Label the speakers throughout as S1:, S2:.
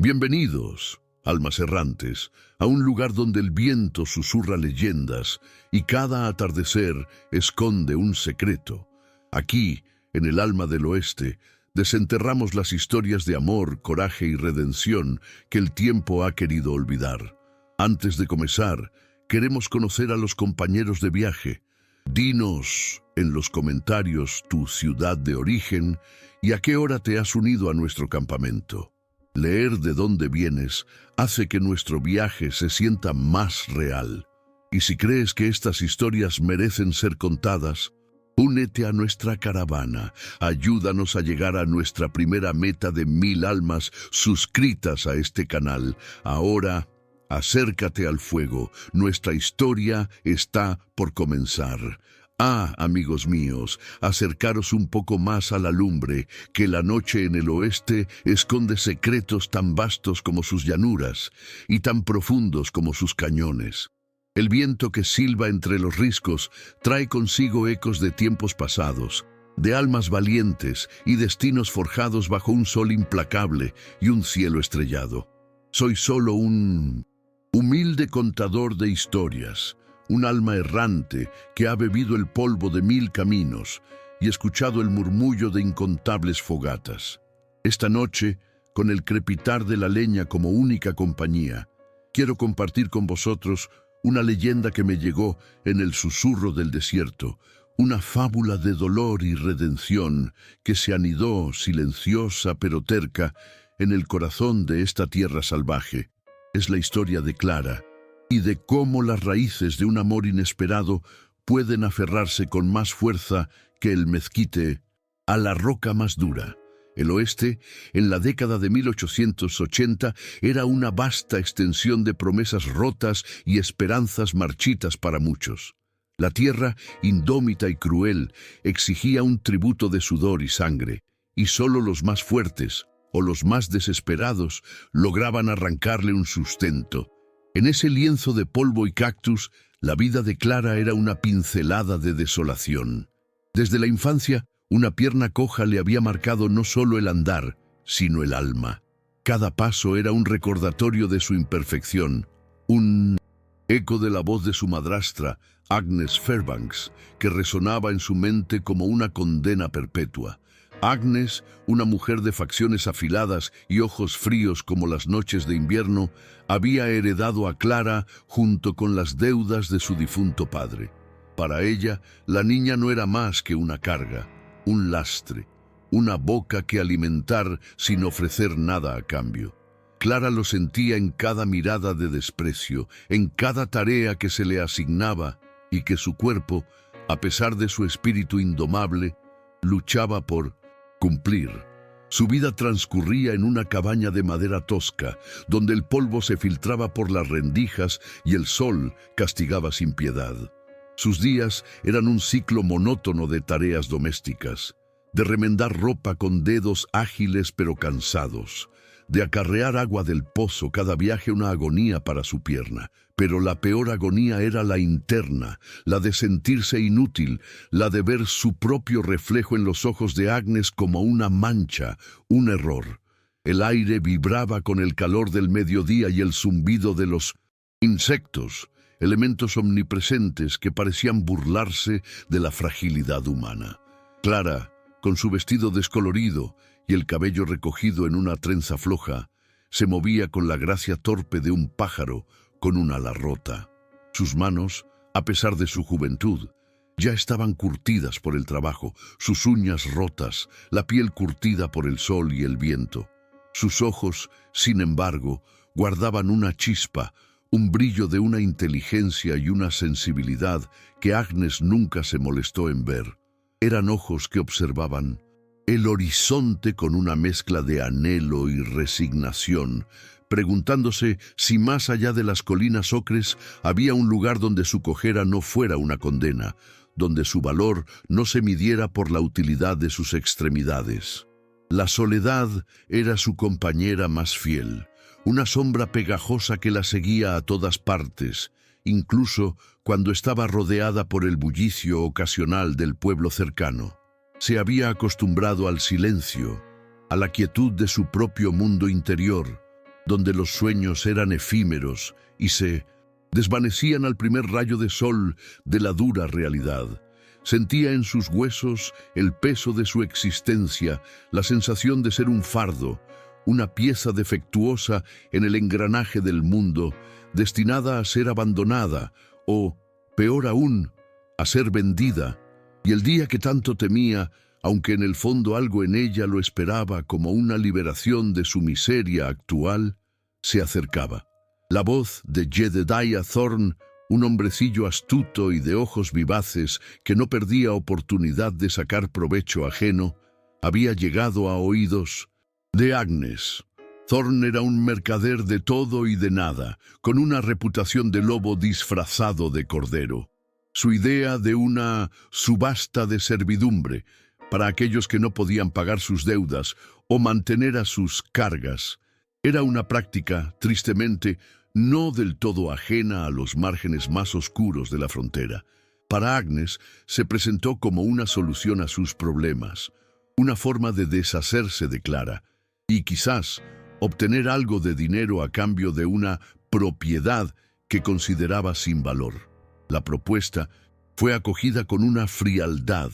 S1: Bienvenidos, almas errantes, a un lugar donde el viento susurra leyendas y cada atardecer esconde un secreto. Aquí, en el alma del oeste, desenterramos las historias de amor, coraje y redención que el tiempo ha querido olvidar. Antes de comenzar, queremos conocer a los compañeros de viaje. Dinos en los comentarios tu ciudad de origen y a qué hora te has unido a nuestro campamento. Leer de dónde vienes hace que nuestro viaje se sienta más real. Y si crees que estas historias merecen ser contadas, únete a nuestra caravana. Ayúdanos a llegar a nuestra primera meta de 1000 almas suscritas a este canal. Ahora, acércate al fuego. Nuestra historia está por comenzar. Amigos míos, acercaros un poco más a la lumbre, que la noche en el oeste esconde secretos tan vastos como sus llanuras y tan profundos como sus cañones. El viento que silba entre los riscos trae consigo ecos de tiempos pasados, de almas valientes y destinos forjados bajo un sol implacable y un cielo estrellado. Soy solo un humilde contador de historias, un alma errante que ha bebido el polvo de 1000 caminos y escuchado el murmullo de incontables fogatas. Esta noche, con el crepitar de la leña como única compañía, quiero compartir con vosotros una leyenda que me llegó en el susurro del desierto, una fábula de dolor y redención que se anidó, silenciosa pero terca, en el corazón de esta tierra salvaje. Es la historia de Clara, y de cómo las raíces de un amor inesperado pueden aferrarse con más fuerza que el mezquite a la roca más dura. El oeste, en la década de 1880, era una vasta extensión de promesas rotas y esperanzas marchitas para muchos. La tierra, indómita y cruel, exigía un tributo de sudor y sangre, y solo los más fuertes o los más desesperados lograban arrancarle un sustento. En ese lienzo de polvo y cactus, la vida de Clara era una pincelada de desolación. Desde la infancia, una pierna coja le había marcado no solo el andar, sino el alma. Cada paso era un recordatorio de su imperfección, un eco de la voz de su madrastra, Agnes Fairbanks, que resonaba en su mente como una condena perpetua. Agnes, una mujer de facciones afiladas y ojos fríos como las noches de invierno, había heredado a Clara junto con las deudas de su difunto padre. Para ella, la niña no era más que una carga, un lastre, una boca que alimentar sin ofrecer nada a cambio. Clara lo sentía en cada mirada de desprecio, en cada tarea que se le asignaba y que su cuerpo, a pesar de su espíritu indomable, luchaba por cumplir. Su vida transcurría en una cabaña de madera tosca, donde el polvo se filtraba por las rendijas y el sol castigaba sin piedad. Sus días eran un ciclo monótono de tareas domésticas, de remendar ropa con dedos ágiles pero cansados, de acarrear agua del pozo, cada viaje una agonía para su pierna. Pero la peor agonía era la interna, la de sentirse inútil, la de ver su propio reflejo en los ojos de Agnes como una mancha, un error. El aire vibraba con el calor del mediodía y el zumbido de los insectos, elementos omnipresentes que parecían burlarse de la fragilidad humana. Clara, con su vestido descolorido y el cabello recogido en una trenza floja, se movía con la gracia torpe de un pájaro con un ala rota. Sus manos, a pesar de su juventud, ya estaban curtidas por el trabajo, sus uñas rotas, la piel curtida por el sol y el viento. Sus ojos, sin embargo, guardaban una chispa, un brillo de una inteligencia y una sensibilidad que Agnes nunca se molestó en ver. Eran ojos que observaban el horizonte con una mezcla de anhelo y resignación, preguntándose si más allá de las colinas ocres había un lugar donde su cojera no fuera una condena, donde su valor no se midiera por la utilidad de sus extremidades. La soledad era su compañera más fiel, una sombra pegajosa que la seguía a todas partes, incluso cuando estaba rodeada por el bullicio ocasional del pueblo cercano. Se había acostumbrado al silencio, a la quietud de su propio mundo interior, donde los sueños eran efímeros y se desvanecían al primer rayo de sol de la dura realidad. Sentía en sus huesos el peso de su existencia, la sensación de ser un fardo, una pieza defectuosa en el engranaje del mundo, destinada a ser abandonada o, peor aún, a ser vendida. Y el día que tanto temía, aunque en el fondo algo en ella lo esperaba como una liberación de su miseria actual, se acercaba. La voz de Jedediah Thorne, un hombrecillo astuto y de ojos vivaces que no perdía oportunidad de sacar provecho ajeno, había llegado a oídos de Agnes. Thorne era un mercader de todo y de nada, con una reputación de lobo disfrazado de cordero. Su idea de una subasta de servidumbre para aquellos que no podían pagar sus deudas o mantener a sus cargas era una práctica, tristemente, no del todo ajena a los márgenes más oscuros de la frontera. Para Agnes se presentó como una solución a sus problemas, una forma de deshacerse de Clara y quizás obtener algo de dinero a cambio de una propiedad que consideraba sin valor. La propuesta fue acogida con una frialdad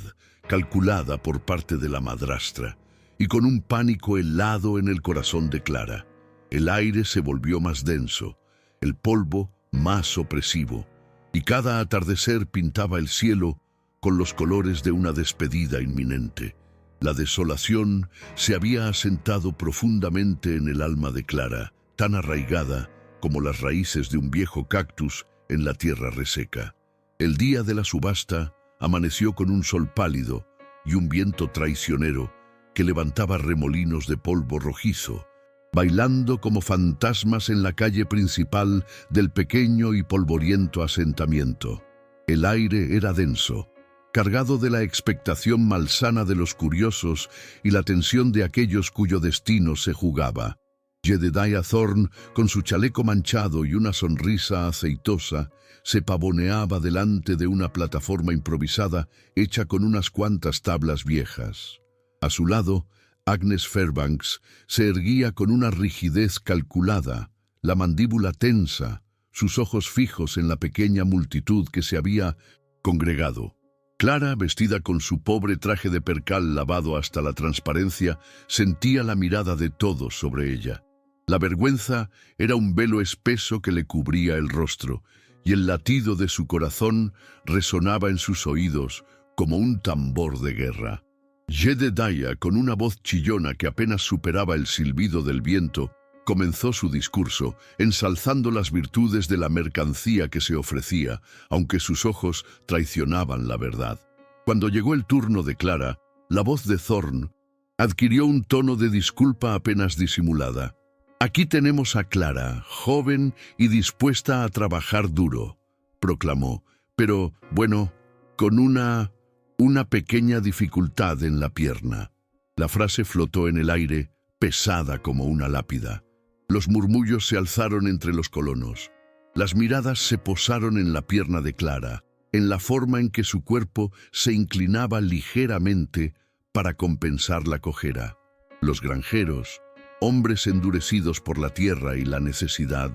S1: calculada por parte de la madrastra y con un pánico helado en el corazón de Clara. El aire se volvió más denso, el polvo más opresivo, y cada atardecer pintaba el cielo con los colores de una despedida inminente. La desolación se había asentado profundamente en el alma de Clara, tan arraigada como las raíces de un viejo cactus en la tierra reseca. El día de la subasta amaneció con un sol pálido y un viento traicionero que levantaba remolinos de polvo rojizo, bailando como fantasmas en la calle principal del pequeño y polvoriento asentamiento. El aire era denso, cargado de la expectación malsana de los curiosos y la tensión de aquellos cuyo destino se jugaba. Jedediah Thorne, con su chaleco manchado y una sonrisa aceitosa, se pavoneaba delante de una plataforma improvisada hecha con unas cuantas tablas viejas. A su lado, Agnes Fairbanks se erguía con una rigidez calculada, la mandíbula tensa, sus ojos fijos en la pequeña multitud que se había congregado. Clara, vestida con su pobre traje de percal lavado hasta la transparencia, sentía la mirada de todos sobre ella. La vergüenza era un velo espeso que le cubría el rostro, y el latido de su corazón resonaba en sus oídos como un tambor de guerra. Jedediah, con una voz chillona que apenas superaba el silbido del viento, comenzó su discurso, ensalzando las virtudes de la mercancía que se ofrecía, aunque sus ojos traicionaban la verdad. Cuando llegó el turno de Clara, la voz de Thorne adquirió un tono de disculpa apenas disimulada. «Aquí tenemos a Clara, joven y dispuesta a trabajar duro», proclamó, «pero, bueno, con una pequeña dificultad en la pierna». La frase flotó en el aire, pesada como una lápida. Los murmullos se alzaron entre los colonos. Las miradas se posaron en la pierna de Clara, en la forma en que su cuerpo se inclinaba ligeramente para compensar la cojera. Los granjeros, hombres endurecidos por la tierra y la necesidad,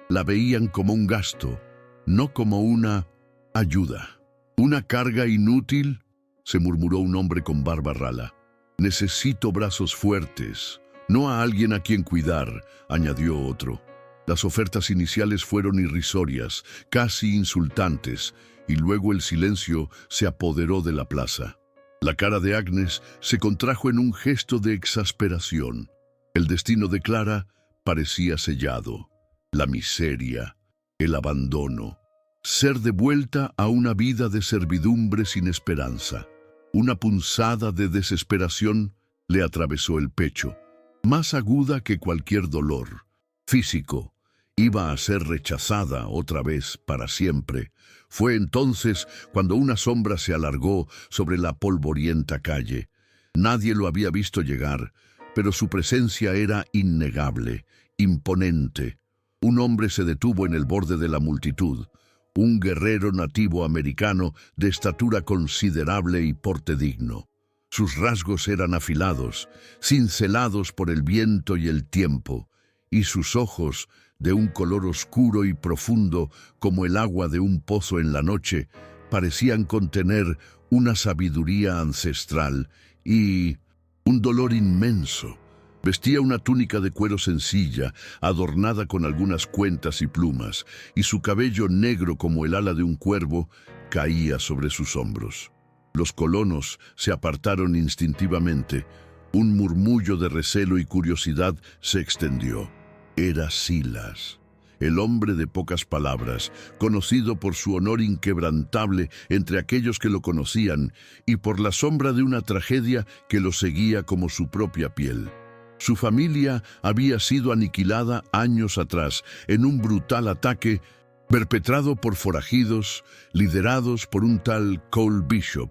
S1: la veían como un gasto, no como una ayuda. «¿Una carga inútil?», se murmuró un hombre con barba rala. «Necesito brazos fuertes, no a alguien a quien cuidar», añadió otro. Las ofertas iniciales fueron irrisorias, casi insultantes, y luego el silencio se apoderó de la plaza. La cara de Agnes se contrajo en un gesto de exasperación. El destino de Clara parecía sellado. La miseria, el abandono, ser devuelta a una vida de servidumbre sin esperanza. Una punzada de desesperación le atravesó el pecho, más aguda que cualquier dolor físico. Iba a ser rechazada otra vez para siempre. Fue entonces cuando una sombra se alargó sobre la polvorienta calle. Nadie lo había visto llegar, pero su presencia era innegable, imponente. Un hombre se detuvo en el borde de la multitud, un guerrero nativo americano de estatura considerable y porte digno. Sus rasgos eran afilados, cincelados por el viento y el tiempo, y sus ojos, de un color oscuro y profundo como el agua de un pozo en la noche, parecían contener una sabiduría ancestral y un dolor inmenso. Vestía una túnica de cuero sencilla, adornada con algunas cuentas y plumas, y su cabello negro como el ala de un cuervo caía sobre sus hombros. Los colonos se apartaron instintivamente. Un murmullo de recelo y curiosidad se extendió. Era Silas, el hombre de pocas palabras, conocido por su honor inquebrantable entre aquellos que lo conocían y por la sombra de una tragedia que lo seguía como su propia piel. Su familia había sido aniquilada años atrás en un brutal ataque perpetrado por forajidos liderados por un tal Cole Bishop,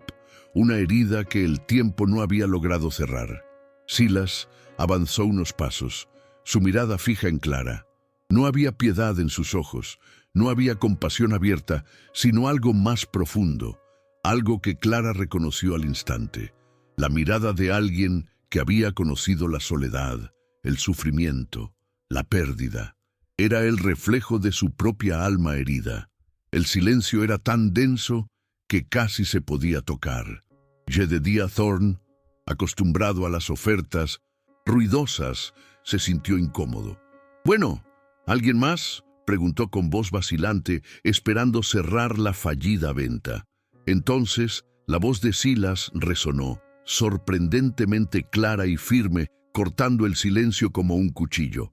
S1: una herida que el tiempo no había logrado cerrar. Silas avanzó unos pasos, su mirada fija en Clara. No había piedad en sus ojos, no había compasión abierta, sino algo más profundo, algo que Clara reconoció al instante, la mirada de alguien que había conocido la soledad, el sufrimiento, la pérdida. Era el reflejo de su propia alma herida. El silencio era tan denso que casi se podía tocar. Jedediah Thorne, acostumbrado a las ofertas ruidosas, se sintió incómodo. «Bueno, ¿alguien más?», preguntó con voz vacilante, esperando cerrar la fallida venta. Entonces, la voz de Silas resonó, sorprendentemente clara y firme, cortando el silencio como un cuchillo.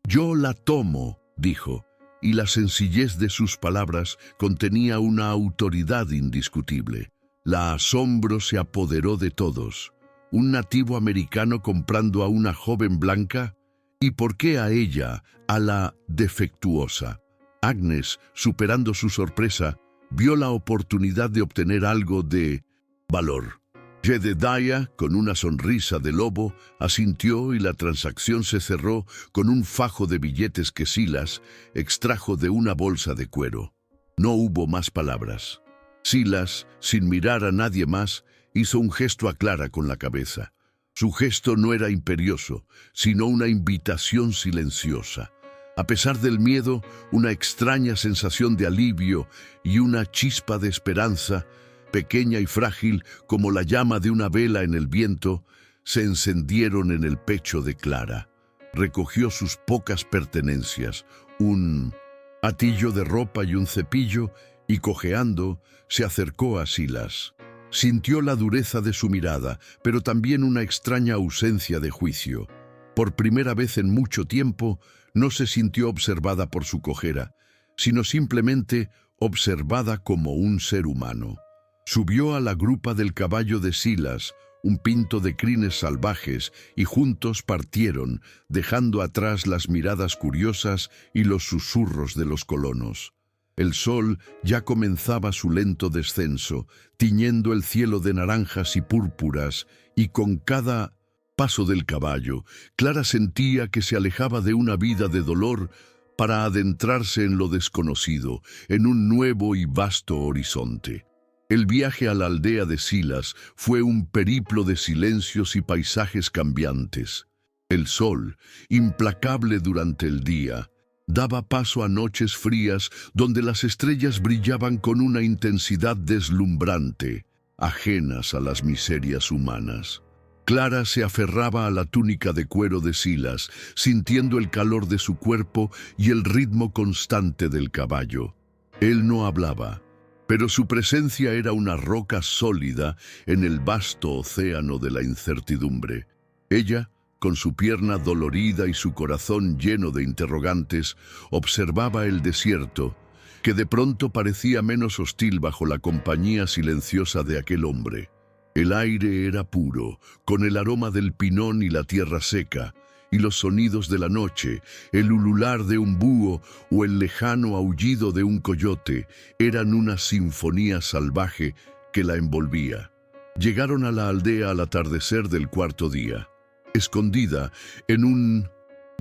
S1: «Yo la tomo», dijo, y la sencillez de sus palabras contenía una autoridad indiscutible. La asombro se apoderó de todos. ¿Un nativo americano comprando a una joven blanca? ¿Y por qué a ella, a la defectuosa? Agnes, superando su sorpresa, vio la oportunidad de obtener algo de valor. Jedediah, con una sonrisa de lobo, asintió y la transacción se cerró con un fajo de billetes que Silas extrajo de una bolsa de cuero. No hubo más palabras. Silas, sin mirar a nadie más, hizo un gesto a Clara con la cabeza. Su gesto no era imperioso, sino una invitación silenciosa. A pesar del miedo, una extraña sensación de alivio y una chispa de esperanza, pequeña y frágil como la llama de una vela en el viento, se encendieron en el pecho de Clara. Recogió sus pocas pertenencias, un atillo de ropa y un cepillo, y cojeando, se acercó a Silas. Sintió la dureza de su mirada, pero también una extraña ausencia de juicio. Por primera vez en mucho tiempo, no se sintió observada por su cojera, sino simplemente observada como un ser humano. Subió a la grupa del caballo de Silas, un pinto de crines salvajes, y juntos partieron, dejando atrás las miradas curiosas y los susurros de los colonos. El sol ya comenzaba su lento descenso, tiñendo el cielo de naranjas y púrpuras, y con cada paso del caballo, Clara sentía que se alejaba de una vida de dolor para adentrarse en lo desconocido, en un nuevo y vasto horizonte. El viaje a la aldea de Silas fue un periplo de silencios y paisajes cambiantes. El sol, implacable durante el día, daba paso a noches frías donde las estrellas brillaban con una intensidad deslumbrante, ajenas a las miserias humanas. Clara se aferraba a la túnica de cuero de Silas, sintiendo el calor de su cuerpo y el ritmo constante del caballo. Él no hablaba, pero su presencia era una roca sólida en el vasto océano de la incertidumbre. Ella, con su pierna dolorida y su corazón lleno de interrogantes, observaba el desierto, que de pronto parecía menos hostil bajo la compañía silenciosa de aquel hombre. El aire era puro, con el aroma del pinón y la tierra seca, y los sonidos de la noche, el ulular de un búho o el lejano aullido de un coyote, eran una sinfonía salvaje que la envolvía. Llegaron a la aldea al atardecer del cuarto día. Escondida en un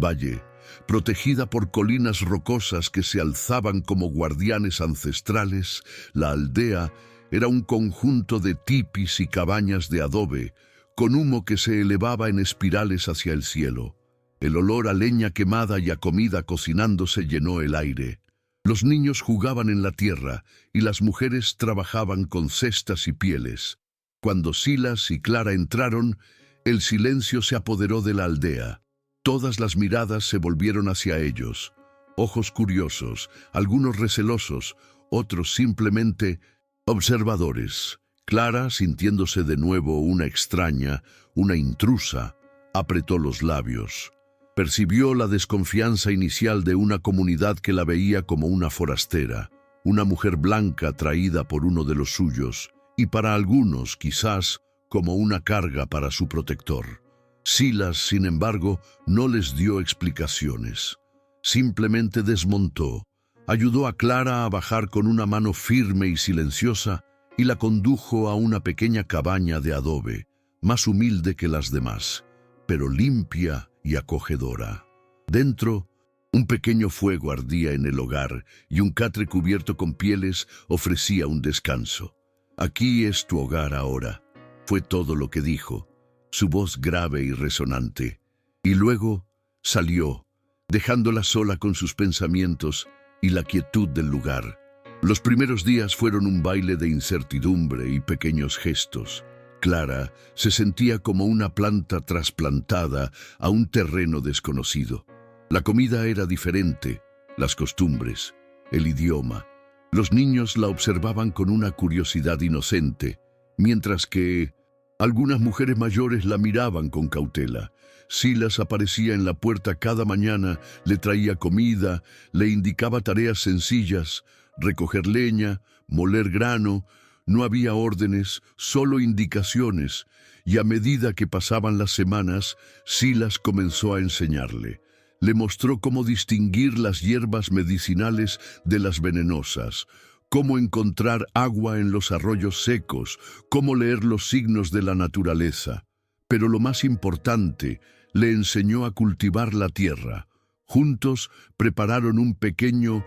S1: valle, protegida por colinas rocosas que se alzaban como guardianes ancestrales, la aldea era un conjunto de tipis y cabañas de adobe, con humo que se elevaba en espirales hacia el cielo. El olor a leña quemada y a comida cocinándose llenó el aire. Los niños jugaban en la tierra y las mujeres trabajaban con cestas y pieles. Cuando Silas y Clara entraron, el silencio se apoderó de la aldea. Todas las miradas se volvieron hacia ellos. Ojos curiosos, algunos recelosos, otros simplemente observadores. Clara, sintiéndose de nuevo una extraña, una intrusa, apretó los labios. Percibió la desconfianza inicial de una comunidad que la veía como una forastera, una mujer blanca traída por uno de los suyos, y para algunos, quizás, como una carga para su protector. Silas, sin embargo, no les dio explicaciones. Simplemente desmontó, ayudó a Clara a bajar con una mano firme y silenciosa y la condujo a una pequeña cabaña de adobe, más humilde que las demás, pero limpia y acogedora. Dentro, un pequeño fuego ardía en el hogar y un catre cubierto con pieles ofrecía un descanso. «Aquí es tu hogar ahora», fue todo lo que dijo, su voz grave y resonante. Y luego salió, dejándola sola con sus pensamientos y la quietud del lugar. Los primeros días fueron un baile de incertidumbre y pequeños gestos. Clara se sentía como una planta trasplantada a un terreno desconocido. La comida era diferente, las costumbres, el idioma. Los niños la observaban con una curiosidad inocente, mientras que algunas mujeres mayores la miraban con cautela. Silas aparecía en la puerta cada mañana, le traía comida, le indicaba tareas sencillas, recoger leña, moler grano. No había órdenes, solo indicaciones, y a medida que pasaban las semanas, Silas comenzó a enseñarle. Le mostró cómo distinguir las hierbas medicinales de las venenosas, cómo encontrar agua en los arroyos secos, cómo leer los signos de la naturaleza. Pero lo más importante, le enseñó a cultivar la tierra. Juntos prepararon un pequeño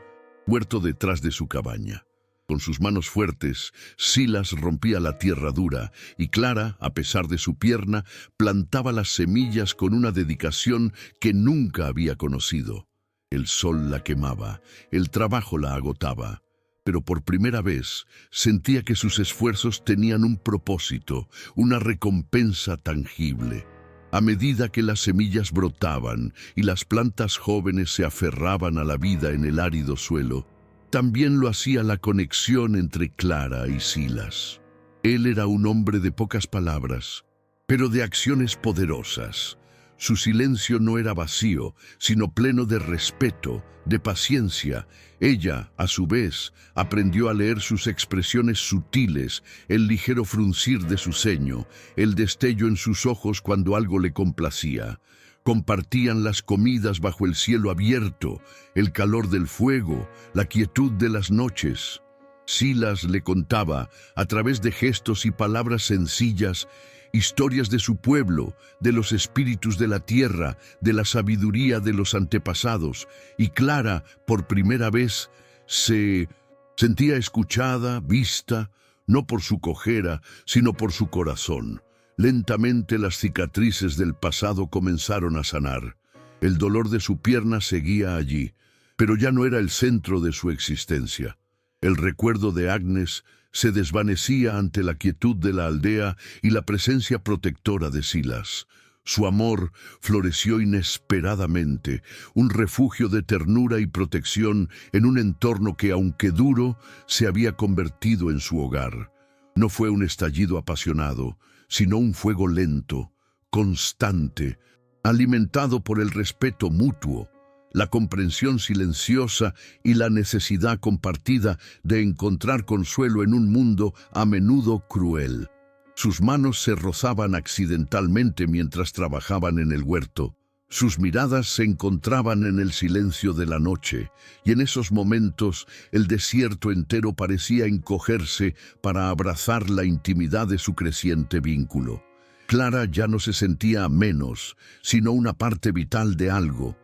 S1: huerto detrás de su cabaña. Con sus manos fuertes, Silas rompía la tierra dura y Clara, a pesar de su pierna, plantaba las semillas con una dedicación que nunca había conocido. El sol la quemaba, el trabajo la agotaba, pero por primera vez sentía que sus esfuerzos tenían un propósito, una recompensa tangible. A medida que las semillas brotaban y las plantas jóvenes se aferraban a la vida en el árido suelo, también lo hacía la conexión entre Clara y Silas. Él era un hombre de pocas palabras, pero de acciones poderosas. Su silencio no era vacío, sino pleno de respeto, de paciencia. Ella, a su vez, aprendió a leer sus expresiones sutiles, el ligero fruncir de su ceño, el destello en sus ojos cuando algo le complacía. Compartían las comidas bajo el cielo abierto, el calor del fuego, la quietud de las noches. Silas le contaba, a través de gestos y palabras sencillas, historias de su pueblo, de los espíritus de la tierra, de la sabiduría de los antepasados, y Clara, por primera vez, se sentía escuchada, vista, no por su cojera, sino por su corazón. Lentamente las cicatrices del pasado comenzaron a sanar. El dolor de su pierna seguía allí, pero ya no era el centro de su existencia. El recuerdo de Agnes se desvanecía ante la quietud de la aldea y la presencia protectora de Silas. Su amor floreció inesperadamente, un refugio de ternura y protección en un entorno que, aunque duro, se había convertido en su hogar. No fue un estallido apasionado, sino un fuego lento, constante, alimentado por el respeto mutuo, la comprensión silenciosa y la necesidad compartida de encontrar consuelo en un mundo a menudo cruel. Sus manos se rozaban accidentalmente mientras trabajaban en el huerto. Sus miradas se encontraban en el silencio de la noche, y en esos momentos el desierto entero parecía encogerse para abrazar la intimidad de su creciente vínculo. Clara ya no se sentía menos, sino una parte vital de algo,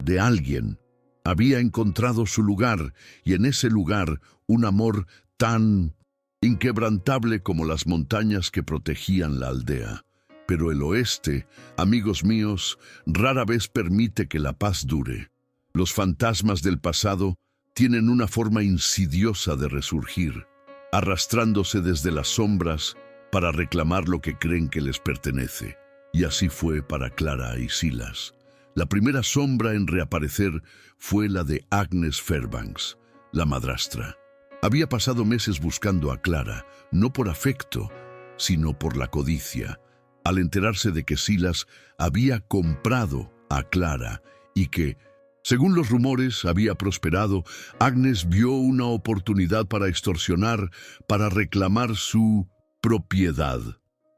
S1: de alguien. Había encontrado su lugar, y en ese lugar un amor tan inquebrantable como las montañas que protegían la aldea. Pero el oeste, amigos míos, rara vez permite que la paz dure. Los fantasmas del pasado tienen una forma insidiosa de resurgir, arrastrándose desde las sombras para reclamar lo que creen que les pertenece. Y así fue para Clara y Silas. La primera sombra en reaparecer fue la de Agnes Fairbanks, la madrastra. Había pasado meses buscando a Clara, no por afecto, sino por la codicia, al enterarse de que Silas había comprado a Clara y que, según los rumores, había prosperado. Agnes vio una oportunidad para extorsionar, para reclamar su propiedad.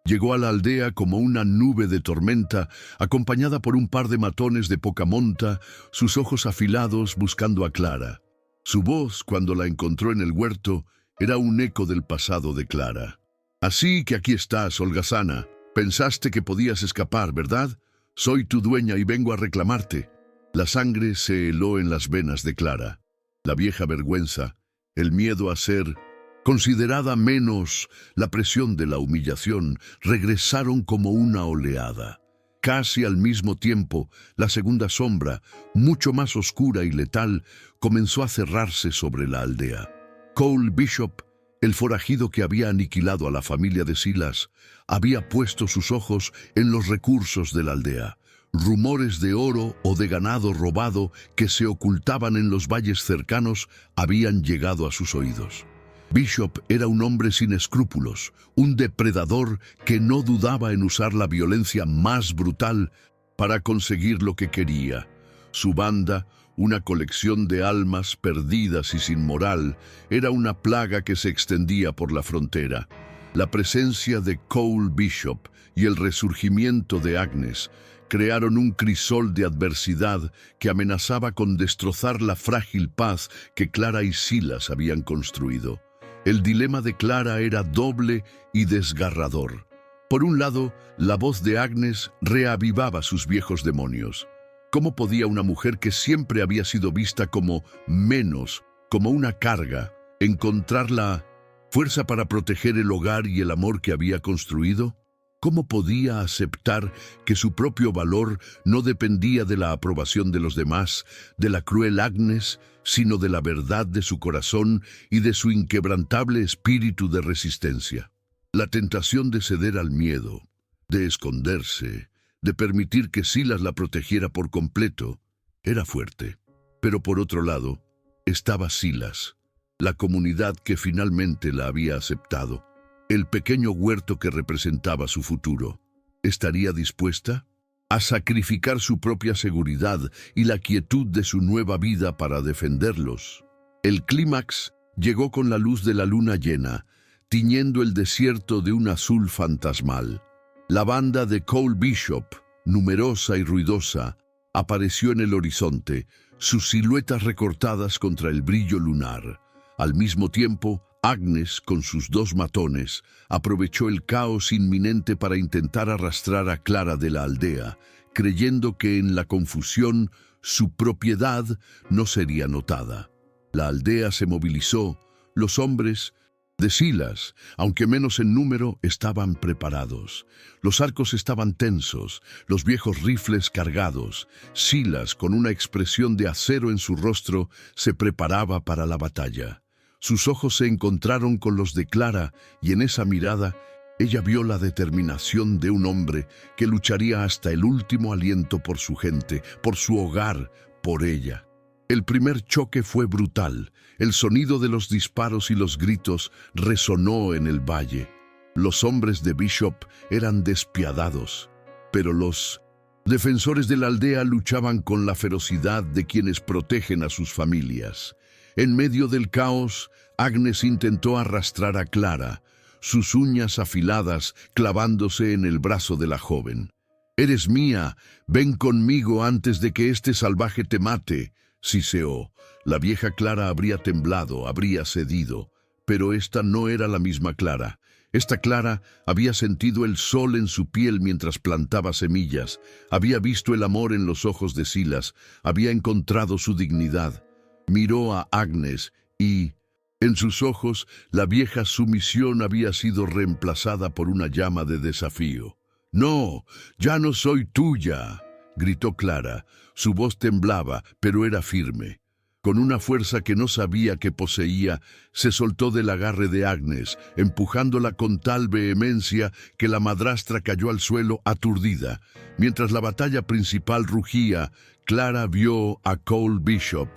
S1: Llegó a la aldea como una nube de tormenta, acompañada por un par de matones de poca monta, sus ojos afilados buscando a Clara. Su voz, cuando la encontró en el huerto, era un eco del pasado de Clara. «Así que aquí estás, holgazana. Pensaste que podías escapar, ¿verdad? Soy tu dueña y vengo a reclamarte». La sangre se heló en las venas de Clara. La vieja vergüenza, el miedo a ser considerada menos, la presión de la humillación, regresaron como una oleada. Casi al mismo tiempo, la segunda sombra, mucho más oscura y letal, comenzó a cerrarse sobre la aldea. Cole Bishop, el forajido que había aniquilado a la familia de Silas, había puesto sus ojos en los recursos de la aldea. Rumores de oro o de ganado robado que se ocultaban en los valles cercanos habían llegado a sus oídos. Bishop era un hombre sin escrúpulos, un depredador que no dudaba en usar la violencia más brutal para conseguir lo que quería. Su banda, una colección de almas perdidas y sin moral, era una plaga que se extendía por la frontera. La presencia de Cole Bishop y el resurgimiento de Agnes crearon un crisol de adversidad que amenazaba con destrozar la frágil paz que Clara y Silas habían construido. El dilema de Clara era doble y desgarrador. Por un lado, la voz de Agnes reavivaba sus viejos demonios. ¿Cómo podía una mujer que siempre había sido vista como menos, como una carga, encontrar la fuerza para proteger el hogar y el amor que había construido? ¿Cómo podía aceptar que su propio valor no dependía de la aprobación de los demás, de la cruel Agnes, sino de la verdad de su corazón y de su inquebrantable espíritu de resistencia? La tentación de ceder al miedo, de esconderse, de permitir que Silas la protegiera por completo, era fuerte. Pero por otro lado, estaba Silas, la comunidad que finalmente la había aceptado. El pequeño huerto que representaba su futuro. ¿Estaría dispuesta a sacrificar su propia seguridad y la quietud de su nueva vida para defenderlos? El clímax llegó con la luz de la luna llena, tiñendo el desierto de un azul fantasmal. La banda de Cole Bishop, numerosa y ruidosa, apareció en el horizonte, sus siluetas recortadas contra el brillo lunar. Al mismo tiempo, Agnes, con sus dos matones, aprovechó el caos inminente para intentar arrastrar a Clara de la aldea, creyendo que en la confusión su propiedad no sería notada. La aldea se movilizó, los hombres de Silas, aunque menos en número, estaban preparados. Los arcos estaban tensos, los viejos rifles cargados. Silas, con una expresión de acero en su rostro, se preparaba para la batalla. Sus ojos se encontraron con los de Clara y en esa mirada ella vio la determinación de un hombre que lucharía hasta el último aliento por su gente, por su hogar, por ella. El primer choque fue brutal. El sonido de los disparos y los gritos resonó en el valle. Los hombres de Bishop eran despiadados, pero los defensores de la aldea luchaban con la ferocidad de quienes protegen a sus familias. En medio del caos, Agnes intentó arrastrar a Clara, sus uñas afiladas clavándose en el brazo de la joven. «Eres mía, ven conmigo antes de que este salvaje te mate», siseó. La vieja Clara habría temblado, habría cedido, pero esta no era la misma Clara. Esta Clara había sentido el sol en su piel mientras plantaba semillas, había visto el amor en los ojos de Silas, había encontrado su dignidad. Miró a Agnes y, en sus ojos, la vieja sumisión había sido reemplazada por una llama de desafío. «No, ya no soy tuya», gritó Clara. Su voz temblaba, pero era firme. Con una fuerza que no sabía que poseía, se soltó del agarre de Agnes, empujándola con tal vehemencia que la madrastra cayó al suelo aturdida. Mientras la batalla principal rugía, Clara vio a Cole Bishop.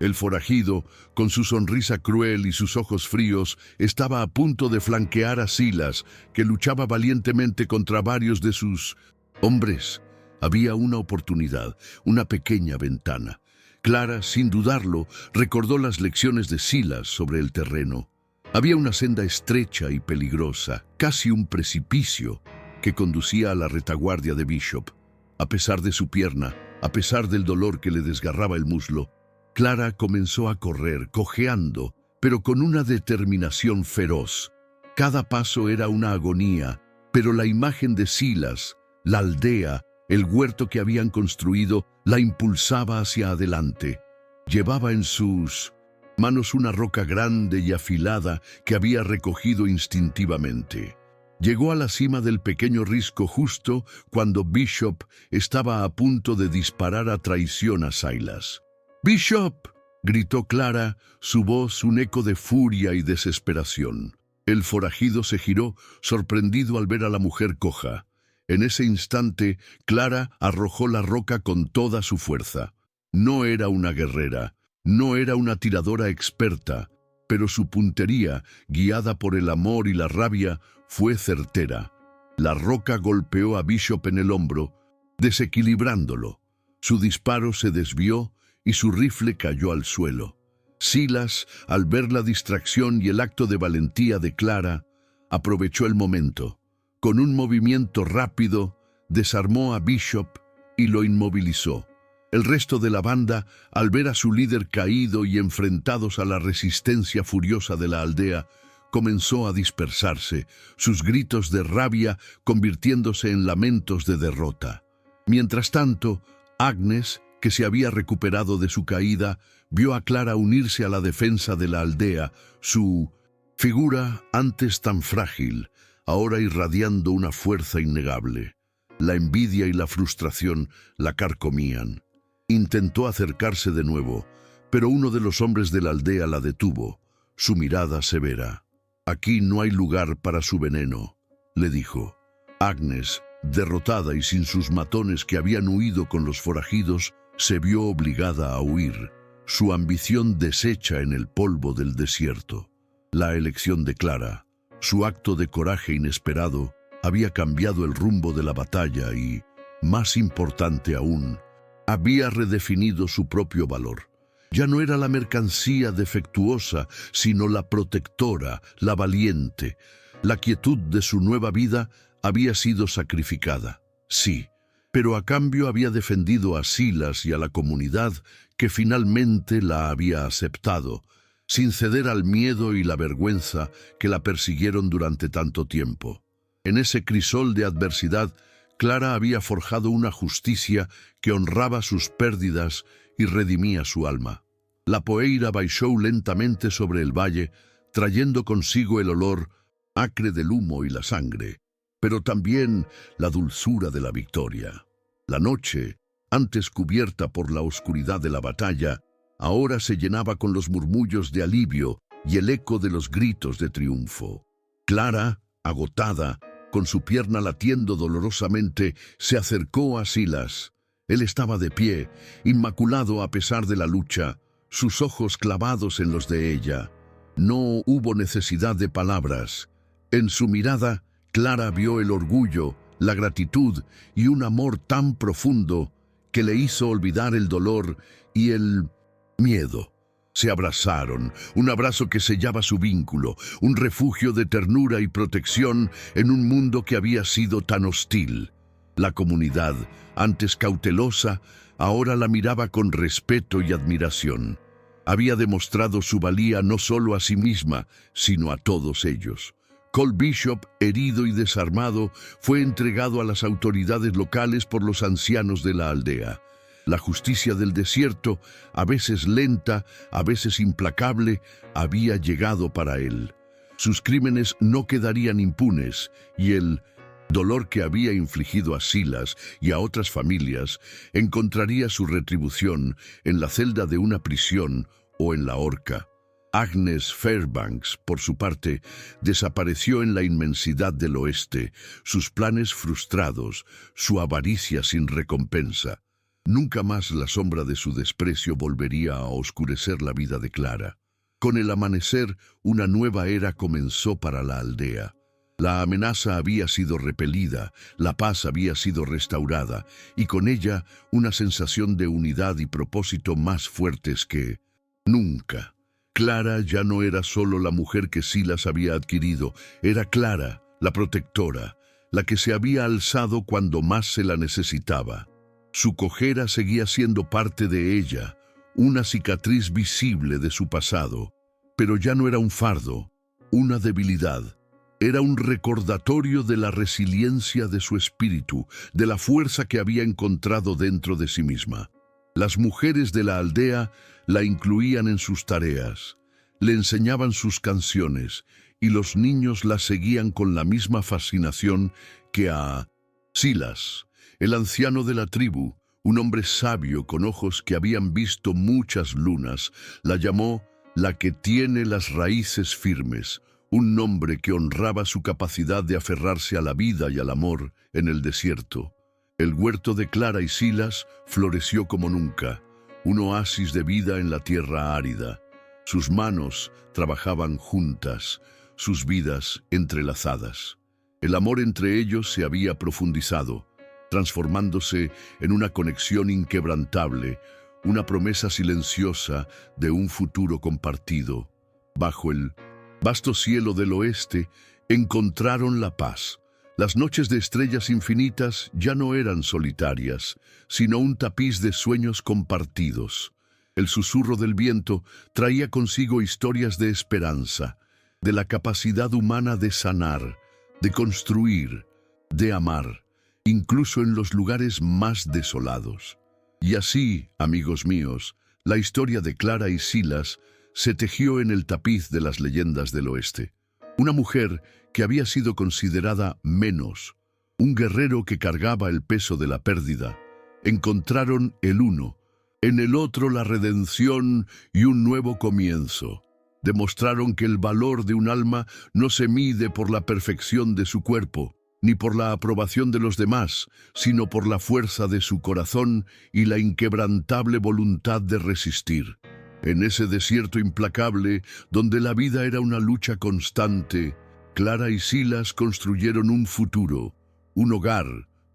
S1: El forajido, con su sonrisa cruel y sus ojos fríos, estaba a punto de flanquear a Silas, que luchaba valientemente contra varios de sus hombres. Había una oportunidad, una pequeña ventana. Clara, sin dudarlo, recordó las lecciones de Silas sobre el terreno. Había una senda estrecha y peligrosa, casi un precipicio, que conducía a la retaguardia de Bishop. A pesar de su pierna, a pesar del dolor que le desgarraba el muslo, Clara comenzó a correr, cojeando, pero con una determinación feroz. Cada paso era una agonía, pero la imagen de Silas, la aldea, el huerto que habían construido, la impulsaba hacia adelante. Llevaba en sus manos una roca grande y afilada que había recogido instintivamente. Llegó a la cima del pequeño risco justo cuando Bishop estaba a punto de disparar a traición a Silas. «¡Bishop!», gritó Clara, su voz un eco de furia y desesperación. El forajido se giró, sorprendido al ver a la mujer coja. En ese instante, Clara arrojó la roca con toda su fuerza. No era una guerrera, no era una tiradora experta, pero su puntería, guiada por el amor y la rabia, fue certera. La roca golpeó a Bishop en el hombro, desequilibrándolo. Su disparo se desvió y su rifle cayó al suelo. Silas, al ver la distracción y el acto de valentía de Clara, aprovechó el momento. Con un movimiento rápido, desarmó a Bishop y lo inmovilizó. El resto de la banda, al ver a su líder caído y enfrentados a la resistencia furiosa de la aldea, comenzó a dispersarse, sus gritos de rabia convirtiéndose en lamentos de derrota. Mientras tanto, Agnes, que se había recuperado de su caída, vio a Clara unirse a la defensa de la aldea, su figura, antes tan frágil, ahora irradiando una fuerza innegable. La envidia y la frustración la carcomían. Intentó acercarse de nuevo, pero uno de los hombres de la aldea la detuvo, su mirada severa. «Aquí no hay lugar para su veneno», le dijo. Agnes, derrotada y sin sus matones que habían huido con los forajidos, se vio obligada a huir, su ambición deshecha en el polvo del desierto. La elección de Clara, su acto de coraje inesperado, había cambiado el rumbo de la batalla y, más importante aún, había redefinido su propio valor. Ya no era la mercancía defectuosa, sino la protectora, la valiente. La quietud de su nueva vida había sido sacrificada, sí, pero a cambio había defendido a Silas y a la comunidad que finalmente la había aceptado, sin ceder al miedo y la vergüenza que la persiguieron durante tanto tiempo. En ese crisol de adversidad, Clara había forjado una justicia que honraba sus pérdidas y redimía su alma. La poeira baixó lentamente sobre el valle, trayendo consigo el olor acre del humo y la sangre, pero también la dulzura de la victoria. La noche, antes cubierta por la oscuridad de la batalla, ahora se llenaba con los murmullos de alivio y el eco de los gritos de triunfo. Clara, agotada, con su pierna latiendo dolorosamente, se acercó a Silas. Él estaba de pie, inmaculado a pesar de la lucha, sus ojos clavados en los de ella. No hubo necesidad de palabras. En su mirada, Clara vio el orgullo, la gratitud y un amor tan profundo que le hizo olvidar el dolor y el miedo. Se abrazaron, un abrazo que sellaba su vínculo, un refugio de ternura y protección en un mundo que había sido tan hostil. La comunidad, antes cautelosa, ahora la miraba con respeto y admiración. Había demostrado su valía no solo a sí misma, sino a todos ellos. Cole Bishop, herido y desarmado, fue entregado a las autoridades locales por los ancianos de la aldea. La justicia del desierto, a veces lenta, a veces implacable, había llegado para él. Sus crímenes no quedarían impunes y el Dolor que había infligido a Silas y a otras familias encontraría su retribución en la celda de una prisión o en la horca. Agnes Fairbanks, por su parte, desapareció en la inmensidad del oeste, sus planes frustrados, su avaricia sin recompensa. Nunca más la sombra de su desprecio volvería a oscurecer la vida de Clara. Con el amanecer, una nueva era comenzó para la aldea. La amenaza había sido repelida, la paz había sido restaurada, y con ella una sensación de unidad y propósito más fuertes que nunca. Clara ya no era solo la mujer que Silas había adquirido, era Clara, la protectora, la que se había alzado cuando más se la necesitaba. Su cojera seguía siendo parte de ella, una cicatriz visible de su pasado, pero ya no era un fardo, una debilidad. Era un recordatorio de la resiliencia de su espíritu, de la fuerza que había encontrado dentro de sí misma. Las mujeres de la aldea la incluían en sus tareas, le enseñaban sus canciones, y los niños la seguían con la misma fascinación que a Silas, el anciano de la tribu, un hombre sabio con ojos que habían visto muchas lunas. La llamó la que tiene las raíces firmes, un nombre que honraba su capacidad de aferrarse a la vida y al amor en el desierto. El huerto de Clara y Silas floreció como nunca, un oasis de vida en la tierra árida. Sus manos trabajaban juntas, sus vidas entrelazadas. El amor entre ellos se había profundizado, transformándose en una conexión inquebrantable, una promesa silenciosa de un futuro compartido. Bajo el vasto cielo del oeste encontraron la paz. Las noches de estrellas infinitas ya no eran solitarias, sino un tapiz de sueños compartidos. El susurro del viento traía consigo historias de esperanza, de la capacidad humana de sanar, de construir, de amar, incluso en los lugares más desolados. Y así, amigos míos, la historia de Clara y Silas se tejió en el tapiz de las leyendas del oeste. Una mujer que había sido considerada menos, un guerrero que cargaba el peso de la pérdida, encontraron el uno, en el otro la redención y un nuevo comienzo. Demostraron que el valor de un alma no se mide por la perfección de su cuerpo, ni por la aprobación de los demás, sino por la fuerza de su corazón y la inquebrantable voluntad de resistir. En ese desierto implacable, donde la vida era una lucha constante, Clara y Silas construyeron un futuro, un hogar,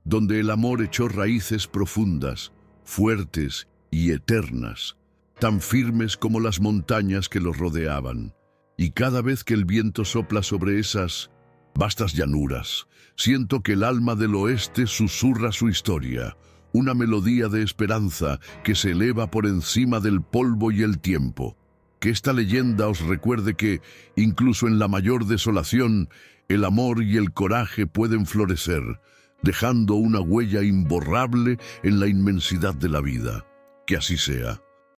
S1: donde el amor echó raíces profundas, fuertes y eternas, tan firmes como las montañas que los rodeaban. Y cada vez que el viento sopla sobre esas vastas llanuras, siento que el alma del oeste susurra su historia, una melodía de esperanza que se eleva por encima del polvo y el tiempo. Que esta leyenda os recuerde que, incluso en la mayor desolación, el amor y el coraje pueden florecer, dejando una huella imborrable en la inmensidad de la vida. Que así sea.